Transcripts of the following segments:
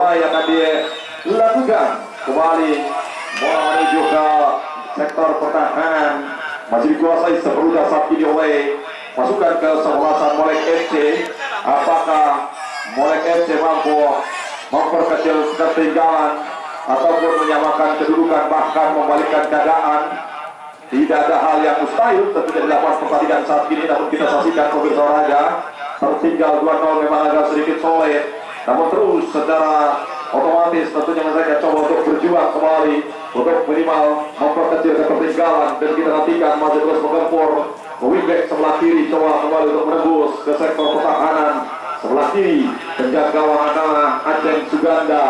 yang akan dilakukan kembali menuju ke sektor pertahanan, masih dikuasai sepenuhnya saat ini oleh pasukan kesebelasan Molek FC. Apakah Molek FC mampu memperkecil ketinggalan ataupun menyamakan kedudukan, bahkan membalikkan keadaan? Tidak ada hal yang mustahil tentunya dilakukan pertandingan saat ini, namun kita saksikan pemirsa olahraga tertinggal 2-0 memang agak sedikit sulit, namun terus secara otomatis tentunya mereka coba untuk berjuang kembali untuk minimal memperkecil ketertinggalan, dan kita nantikan masih terus menggempur wingback sebelah kiri coba kembali untuk menembus ke sektor pertahanan sebelah kiri. Penjaga gawang adalah Aceng Suganda,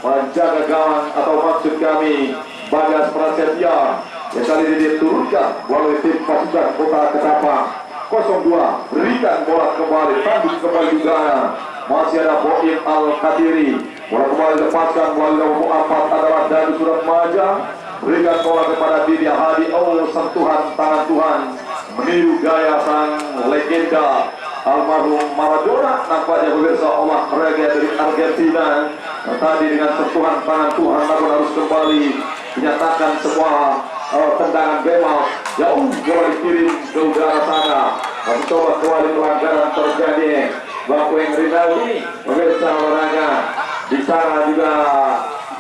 penjaga gawang atau maksud kami Bagas Prasetya yang kali ini diturunkan melalui tim pasukan Kota Ketapang 02. Berikan bola kembali, tanduk kembali juga masih ada Boim Al-Katiri. Bola kembali lepaskan melalui nomor 4 adalah Dadu Suratmaja. Berikan bola kepada Didi Hadi. Oh, sentuhan tangan Tuhan meniru gaya sang legenda almarhum Maradona. Nampaknya pemirsa olahraga dari Argentina tadi dengan sentuhan tangan Tuhan, namun harus kembali dinyatakan semua tendangan bebas jauh bola dikirim ke udara sana. Mencoba kembali pelanggaran terjadi. Bakueng Rinaldi, pemirsa olahraga di sana juga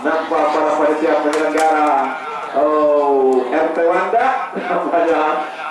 nampak para panitia penyelenggara RT Wanda nampaknya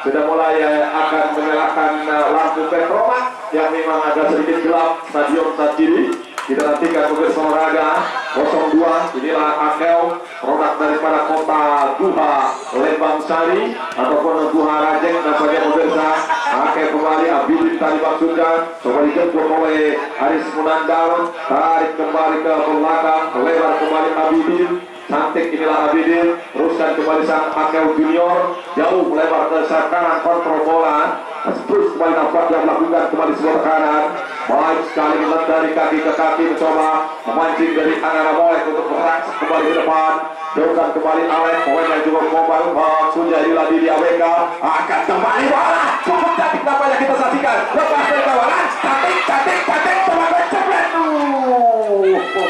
sudah mulai akan menyalakan lampu petromak yang memang agak sedikit gelap stadion saat ini. Kita nantikan pemirsa olahraga 02. Inilah Akel, produk daripada Kota Duha Lembang Sari ataupun Duha Rajeng nampaknya pemirsa. Akel kembali Abidin tadi maksudnya coba dijemput oleh Aris Munandal, tarik kembali ke belakang, lebar kembali Abidin. Cantik inilah Abidin, teruskan kembali sang Akel Junior, jauh melebar ke kanan, kontrol bola terus kembali nampak yang melakukan kembali sebuah tekanan. Baik sekali dari kaki ke kaki, mencoba memancing dari anak Molek untuk beraksi kembali ke depan. Jauhkan kembali Alek, pemain yang juga mobile maksudnya Dila di AWK akan kembali bola. Cukup cantik nampaknya kita saksikan, lepas dari kawalan, cantik teman cepet.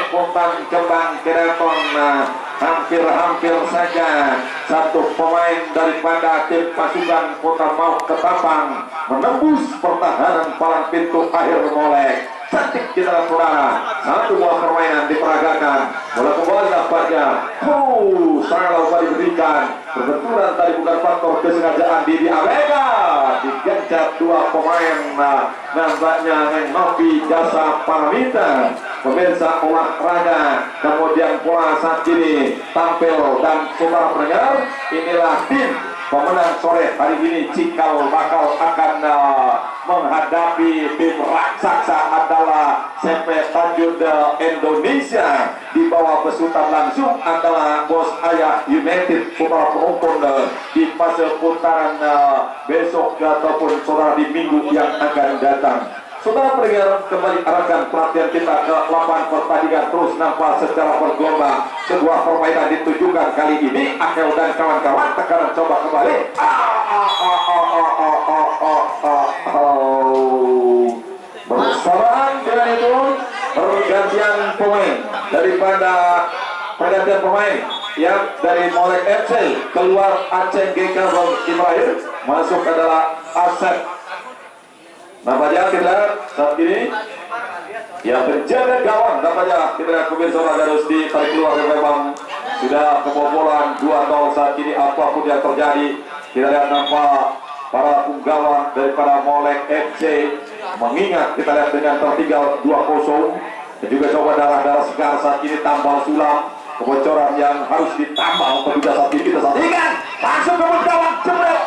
Pompang kembang Keraton, hampir saja satu pemain daripada tim pasukan Kota Mau Ketapang menembus pertahanan palang pintu akhir Molek. Cantik kita saudara, satu buah permainan diperagakan, bola kembali nampaknya salah kali diberikan. Kebetulan tadi bukan faktor kesengajaan di AWK, digencet dua pemain nampaknya yang Novi Jasa Paramita. Pemirsa olahraga kemudian pola saat ini tampil, dan saudara pendengar, inilah tim pemenang sore hari ini. Cikal bakal akan menghadapi tim raksasa adalah CP Tanjung Indonesia, di bawah besutan langsung adalah Bos Ayah United. Saudara penonton di fase putaran besok ataupun saudara di minggu yang akan datang. Saudara pendengar, kembali arahkan perhatian kita ke lapangan pertandingan. Terus nampak secara bergelombang sebuah permainan ditujukan kali ini. Akel dan kawan-kawan tekanan coba kembali. Bersamaan dengan itu pergantian pemain daripada pergantian pemain yang dari Molek FC keluar Aceh GK Ibrahim, masuk adalah Asep. Nampaknya kita saat ini ya penjaga gawang, nampaknya kita lihat pemirsa harus ditarik keluar, memang sudah kebobolan 2-0 saat ini. Apapun yang terjadi, kita lihat nampak para punggawa daripada Molek FC mengingat, kita lihat dengan tertinggal 2-0 dan juga coba darah-darah segar saat ini tambal sulam kebocoran yang harus ditambal petugas saat ini. Kita saksikan langsung ke gawang jebret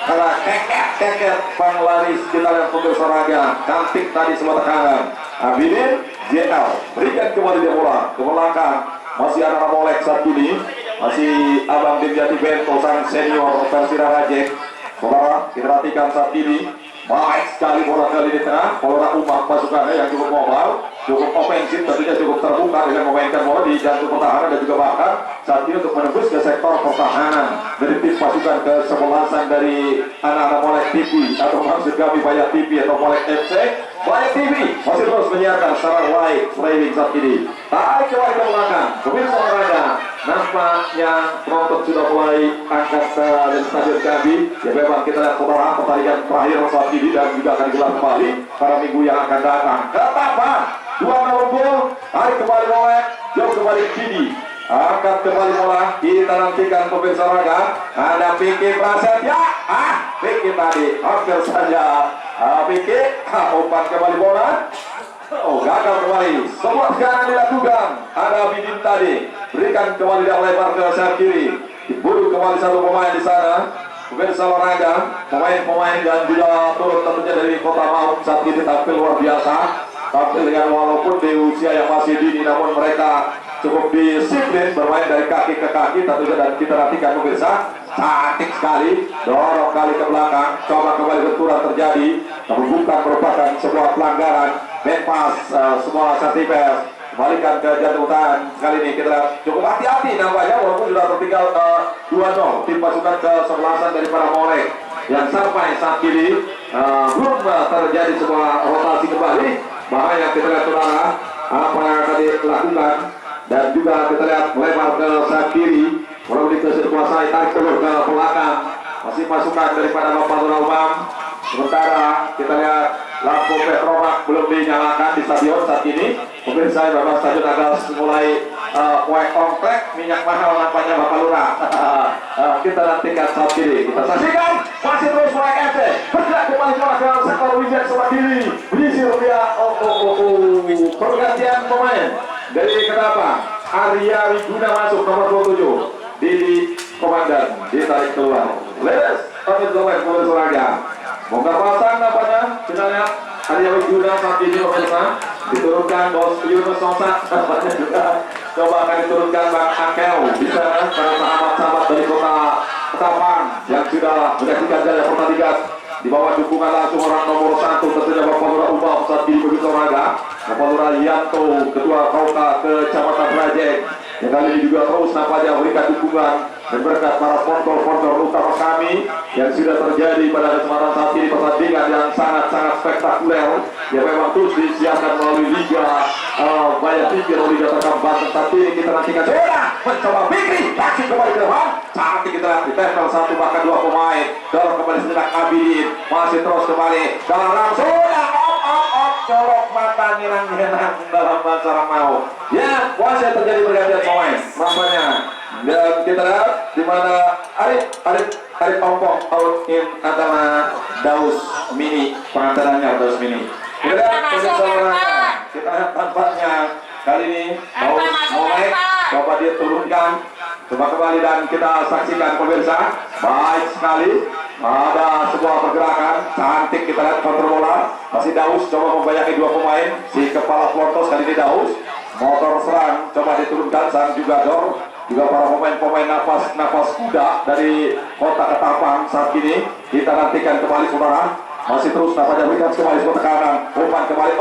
karena keket panglaris. Kita lihat pemirsa olahraga, cantik tadi semua tekanan. Abidin JL berikan kembali dia bola ke belakang, masih anak Molek saat ini, masih Abang Dimjati Bento sang senior versi Rajek. Saudara, kita perhatikan saat ini baik sekali bola kali di tengah. Polora Umar pasukannya yang cukup mobile, cukup ofensif, tentunya cukup terbuka dengan memainkan bola di jantung pertahanan dan juga bahkan saat ini untuk menembus ke sektor pertahanan dari tim pasukan kesebelasan dari anak-anak Molek TV atau maksud kami Bayar TV atau Molek FC. Banyak TV masih terus menyiarkan secara live streaming saat ini. Tarik kembali ke belakang, pemirsa olahraga. Nampaknya penonton sudah mulai angkat dari stadion kami. Ya memang kita lihat saudara pertandingan terakhir saat ini dan juga akan digelar kembali pada minggu yang akan datang. Ketapa 2-0 gol. Tarik kembali oleh jauh kembali Didi. Angkat kembali bola, kita nantikan pemirsa olahraga. Ada Piki Prasetya, Piki tadi hampir saja Piki umpan kembali bola. Gagal kembali. Semua tekanan dilakukan. Ada Bidin tadi, berikan kembali dan lebar ke sayap kiri. Diburu kembali satu pemain di sana. Pemirsa olahraga, pemain-pemain dan juga turut tentunya dari Kota Maung saat ini tampil luar biasa. Tampil dengan walaupun di usia yang masih dini, namun mereka cukup disiplin bermain dari kaki ke kaki tentunya, dan kita nantikan pemirsa. Cantik sekali, dorong kali ke belakang, coba kembali benturan terjadi, namun bukan merupakan sebuah pelanggaran. Bebas semua Satipes kembalikan ke jantutan. Kali ini kita cukup hati-hati nampaknya walaupun sudah tertinggal 2-0 tim pasukan kesebelasan dari para Molek yang sampai saat ini belum terjadi sebuah rotasi kembali. Bahaya kita lihat saudara apa yang akan dilakukan, dan juga kita lihat melebar ke sayap kiri, walau dikuasai, tarik terus ke belakang, masih pasukan daripada Bapak Lurah Umam. Sementara kita lihat lampu Petromak belum dinyalakan di stadion saat ini. Pemirsa, memang stadion agak mulai kue komplek, minyak mahal nampaknya Bapak Lurah. Kita nantikan saat ini, kita saksikan masih terus Molek FC bergerak kembali ke sektor Wijen sebelah kiri, menyisir dia. Pergantian pemain dari kenapa Arya Wiguna masuk nomor 27, Didi komandan ditarik keluar. Ledes kami oleh pemirsa olahraga. Bongkar pasang nampaknya kita lihat Arya Wiguna saat ini pemirsa diturunkan Bos Yunus Sosa. Nampaknya juga coba akan diturunkan Bang Akel bisa para sahabat-sahabat dari Kota Ketapang yang sudah menyaksikan jalannya pertandingan di bawah dukungan langsung orang nomor 1 tentunya Bapak Lurah Umam saat ini pemirsa olahraga. Bapak Lurah Yanto, Ketua Kauta Kecamatan Rajeng, yang kali ini juga terus nampaknya berikan dukungan dan berkat para sponsor-sponsor utama kami yang sudah terjadi pada kesempatan saat ini. Pertandingan yang sangat-sangat spektakuler yang memang terus disiapkan melalui Liga Banyak Tinggi atau Liga Terkam Banten. Saat ini kita nantikan Zora mencoba Fikri, langsung kembali ke depan. Cantik kita lihat ditempel satu bahkan dua pemain, dorong kembali sejenak Abidin, masih terus kembali dalam sudah colok mata nyerang-nyerang dalam bahasa orang mau. Ya, masih terjadi pergantian pemain nampaknya. Dan kita lihat di mana Arif Ompong out in antara Daus Mini, pengantarannya Daus Mini. Kita lihat tampaknya kali ini Daus Molek coba dia turunkan, coba kembali dan kita saksikan pemirsa. Baik sekali, ada sebuah pergerakan cantik, kita lihat kontrol bola. Masih Daus coba membayangkan dua pemain, si kepala Flortos kali ini Daus. Motor serang coba diturunkan, sang juga Dor, juga para pemain-pemain nafas kuda dari Kota Ketapang saat ini. Kita nantikan kembali saudara, masih terus nampaknya berikan kembali sebuah tekanan, umpan kembali,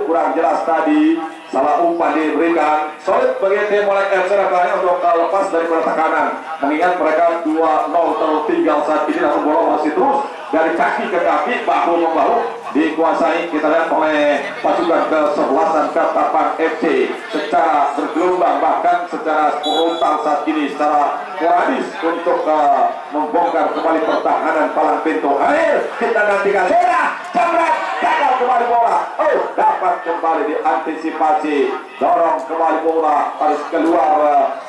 kurang jelas tadi, salah umpan diberikan. Solid bagi tim Molek FC nampaknya untuk lepas dari tekanan, mengingat mereka 2-0 tertinggal saat ini, namun bola masih terus dari kaki ke kaki, bahu membahu dikuasai. Kita lihat oleh pasukan kesebelasan Ketapang FC secara bergelombang, bahkan secara frontal saat ini, secara sporadis untuk membongkar kembali pertahanan palang pintu. Akhir kita nantikan Zora jambret, gagal kembali bola, dapat kembali diantisipasi, dorong kembali bola harus keluar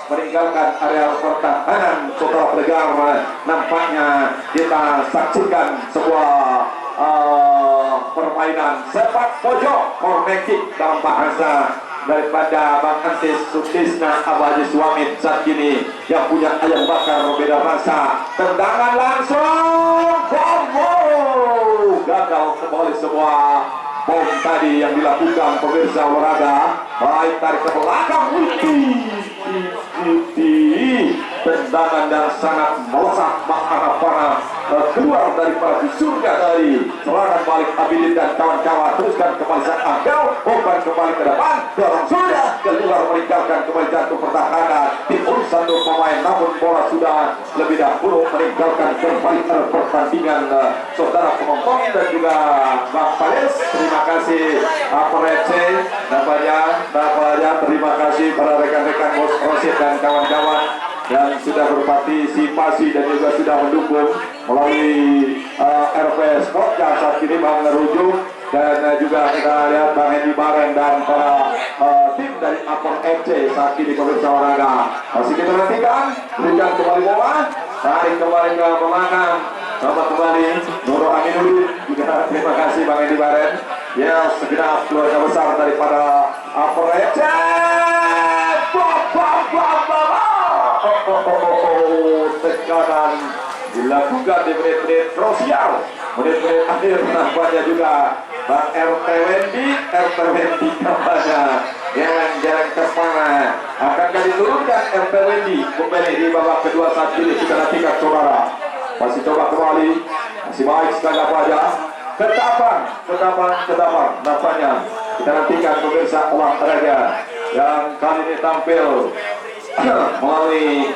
meninggalkan area pertahanan setelah Blegar. Nampaknya kita saksikan sebuah permainan sepak pojok, corner kick dalam bahasa daripada Bang Antis Sutisna Abaji Suamit saat ini, yang punya ayam bakar berbeda rasa. Tendangan langsung, gagal kembali semua bom tadi yang dilakukan pemirsa olahraga. Baik, tarik ke belakang, tendangan dan sangat melesat makna keluar daripada surga dari serangan balik Abidin dan kawan-kawan. Teruskan kembali saat umpan kembali ke depan, dorong sudah keluar meninggalkan kembali jantung pertahanan. Tim satu pemain, namun bola sudah lebih dahulu meninggalkan kembali pertandingan saudara penonton dan juga Bang Pales. Terima kasih Aprece, namanya terima kasih para rekan-rekan Bos Rosid dan kawan-kawan yang sudah berpartisipasi dan juga sudah mendukung melalui RP Sport yang saat ini merujuk. Dan juga kita lihat Bang Hendy Baren dan para tim dari Apon FC saat ini pemirsa olahraga. Masih kita nantikan, berikan kembali bola, tarik kembali ke belakang, coba kembali Nurul Aminuddin. Juga terima kasih Bang Hendy Baren. Ya, segenap keluarga besar daripada Apon FC. Tekanan dilakukan di menit-menit krusial, menit-menit akhir nampaknya juga Bang RT Wendy namanya yang jalan ke mana akankah diturunkan RT Wendy kembali di babak kedua saat ini. Kita nantikan saudara, masih coba kembali, masih baik sekali apa aja, ketapan nampaknya. Kita nantikan pemirsa olahraga yang kali ini tampil melalui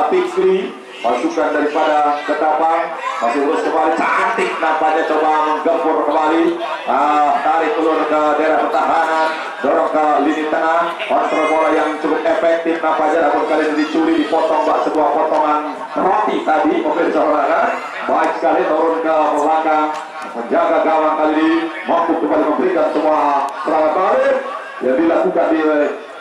Fikri, masukan daripada Ketapang, masih terus kembali cantik nampaknya, coba menggempur kembali, tarik keluar ke daerah pertahanan, dorong ke lini tengah, kontrol bola yang cukup efektif nampaknya, namun kali ini dicuri, dipotong sebuah potongan roti tadi pemirsa olahraga. Baik sekali turun ke belakang, menjaga gawang kali ini, mampu kembali memberikan semua serangan balik yang dilakukan di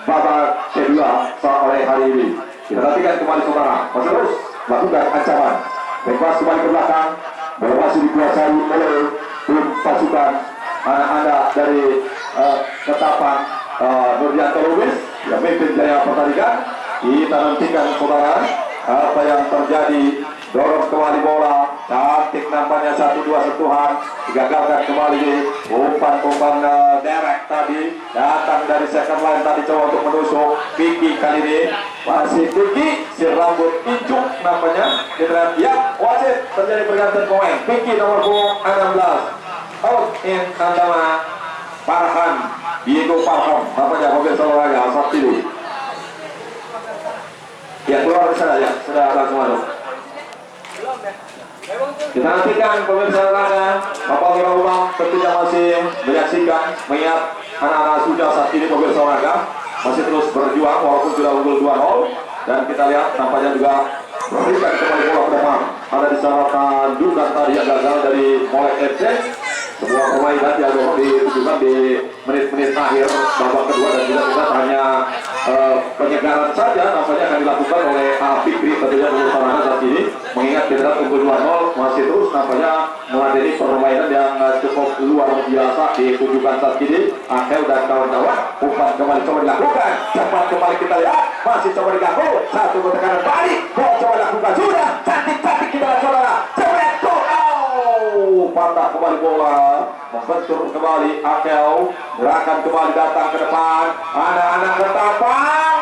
babak kedua oleh hari ini. Kita nantikan kembali saudara, masih terus lakukan ancaman, bebas kembali ke belakang, bola masih dikuasai oleh tim pasukan anak-anak dari Ketapang, Nurdianto Lubis yang memimpin jaya pertandingan. Kita nantikan saudara apa yang terjadi. Dorong kembali bola, cantik nampaknya, 1-2 sentuhan, digagalkan kembali. Umpan derek tadi datang dari second line tadi, coba untuk menusuk Vicky kali ini. Masih Vicky, si rambut injuk nampaknya. Kita lihat, ya wasit, terjadi pergantian pemain. Vicky nomor 16 out in antara Farhan, Diego Farhan nampaknya pemirsa olahraga saat ini. Ya keluar di sana ya, sudah langsung masuk. Kita nantikan pemirsa olahraga, Bapak Lurah tentunya masih menyaksikan, mengingat anak-anak sudah saat ini pemirsa olahraga masih terus berjuang walaupun sudah unggul 2-0. Dan kita lihat nampaknya juga berikan kembali bola ke depan. Ada di sana tandukan tadi yang gagal dari Molek FC. Sebuah permainan yang ditujukan di menit-menit akhir babak kedua, dan juga kita hanya penyegaran saja nampaknya akan dilakukan oleh Fikri tentunya bersama saat ini, mengingat kita unggul 2-0 masih terus nampaknya meladeni permainan yang cukup luar biasa ditujukan saat ini. Angel dan kawan-kawan, umpan kembali coba dilakukan, cepat kembali kita lihat, masih coba diganggu, satu tekanan balik, coba dilakukan, sudah cantik kita lihat saudara, patah kembali bola, membentur kembali Angel, gerakan kembali datang ke depan, anak-anak Ketapang,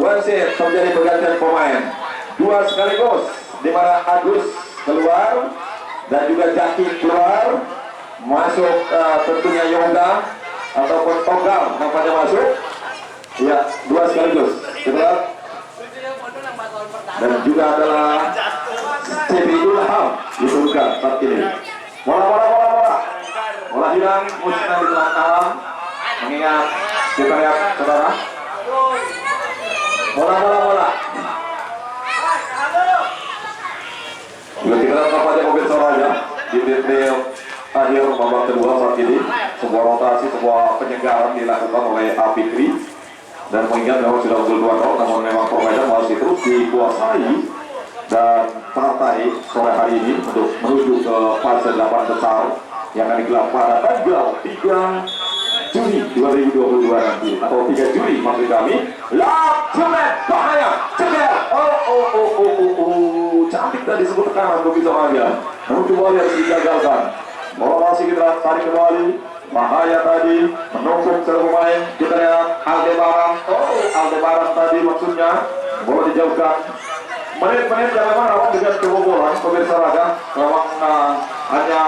wasit terjadi pergantian pemain, 2 sekaligus, di mana Agus keluar dan juga Jaki keluar, masuk tentunya Yoga ataupun Togal nampaknya masuk, ya 2 sekaligus, kita. Dan juga adalah Cepi Ilham diturunkan saat ini. Bola hilang, musnah di tengah alam, mengingat kita lihat saudara, bola. Juga kita lihat apa aja mobil saudara di detail akhir babak kedua saat ini, sebuah rotasi, sebuah penyegaran dilakukan oleh Fikri. Dan mengingat memang sudah unggul 2-0, namun memang permainan masih terus dikuasai dan teratai sore hari ini untuk menuju ke fase 8 besar yang akan digelar pada tanggal 3 Juni 2022 nanti, atau 3 Juli maksud kami. Cemet bahaya, cemet, cantik tadi disebut tekanan begitu aja, namun kembali harus digagalkan. Bola masih kita tarik kembali, bahaya tadi, menumpuk seluruh pemain. Kita lihat Aldebaran tadi maksudnya, bola dijauhkan. Menit-menit yang memang rawan dengan kebobolan pemirsa olahraga, memang hanya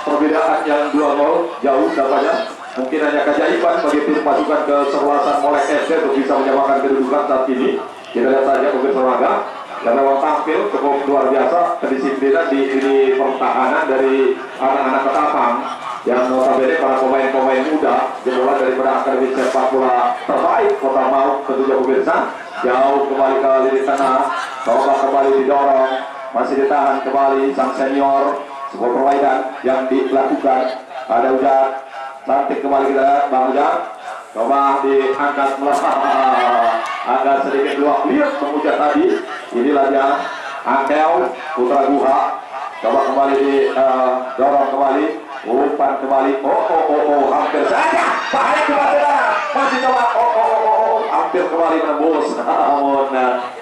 perbedaan yang 2-0 jauh dampaknya. mungkin hanya keajaiban bagi tim pasukan kesebelasan Molek FC untuk bisa menyamakan kedudukan saat ini. Kita lihat saja pemirsa olahraga, dan memang tampil cukup luar biasa kedisiplinan di pertahanan dari anak-anak Ketapang yang notabene para pemain-pemain muda dimulai daripada akademi sepak bola terbaik Kota Mauk tentunya pemirsa. Jauh kembali ke lini tengah, coba kembali didorong, masih ditahan kembali sang senior. Sebuah permainan yang dilakukan, ada Ujang, cantik kembali kita lihat Bang Ujang, coba diangkat agak sedikit luak lihat mengucap tadi. Inilah dia Angkel Putra Guha, coba kembali didorong kembali, umpan kembali, hampir saja, bahaya kembali, masih coba, hampir kembali menembus, namun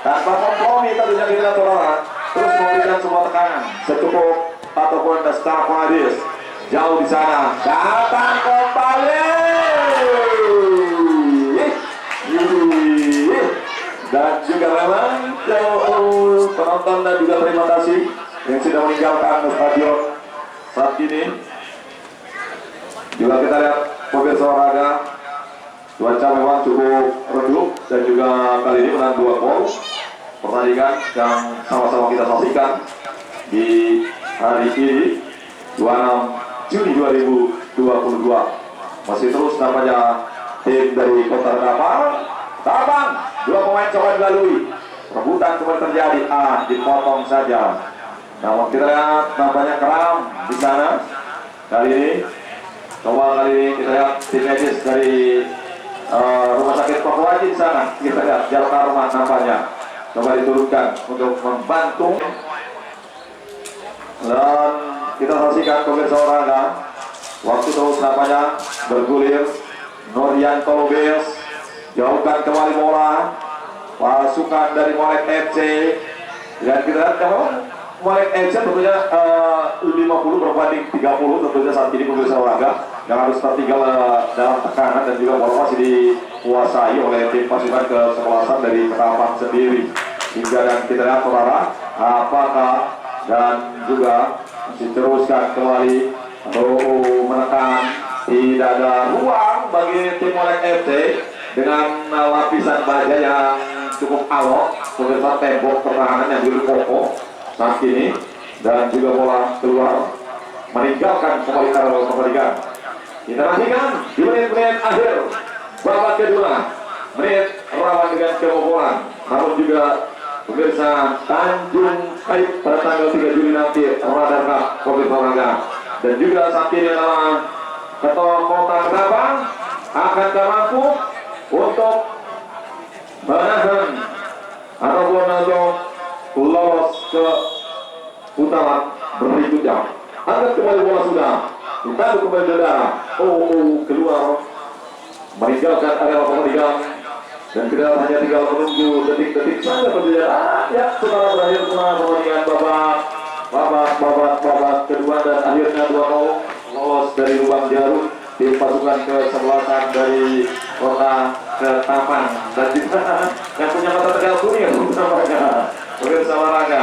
tanpa kompromi tentunya kita tolak, terus memberikan semua tekanan secukup ataupun staff hadis jauh di sana, datang kembali, dan juga memang jauh penonton dan juga terima kasih yang sudah meninggalkan stadion saat ini. Juga kita lihat pemirsa olahraga, cuaca memang cukup redup dan juga kali ini menang 2 gol. Pertandingan yang sama-sama kita saksikan di hari ini 26 Juni 2022 masih terus namanya tim dari Kota Ketapang, 2 pemain coba dilalui, rebutan kembali terjadi, dipotong saja. Namun kita lihat nampaknya keram di sana kali ini. Coba kali ini kita lihat tim medis dari rumah sakit Pakuaji di sana, kita lihat jarak rumah nampaknya coba diturunkan untuk membantu. Dan kita saksikan pemirsa olahraga, waktu terus nampaknya bergulir. Norianto Lubis jauhkan kembali bola, pasukan dari Molek FC, dan kita lihat kalau Molek FC tentunya 50 berbanding 30 tentunya saat ini pemirsa olahraga, yang harus tertinggal dalam tekanan dan juga bola masih dikuasai oleh tim pasukan kesebelasan dari Ketapang sendiri. Hingga dan kita lihat saudara, apakah dan juga masih teruskan kembali menekan, tidak ada ruang bagi tim Molek FC dengan lapisan baja yang cukup alot, pemirsa tembok pertahanan yang cukup kokoh saat ini, dan juga bola keluar meninggalkan kembali arah pertandingan. Kita nantikan di menit-menit akhir babak kedua, menit rawan dengan kebobolan, namun juga pemirsa Tanjung Kait pada tanggal 3 Juli nanti Radar Cup pemirsa olahraga. Dan juga saat ini adalah Ketua Kota Ketapang akan mampu untuk menahan ataupun untuk lolos ke putaran berikutnya. Angkat kembali bola sudah, ditaruh kembali udara, keluar meninggalkan area pertandingan. Dan kita hanya tinggal menunggu detik-detik saja perjalanan. Ya, setelah berakhir semua pertandingan babak kedua, dan akhirnya 2-0 lolos dari lubang jarum tim pasukan kesebelasan dari Kota Ketapang, dan juga yang punya mata tegal kuning namanya pemirsa olahraga.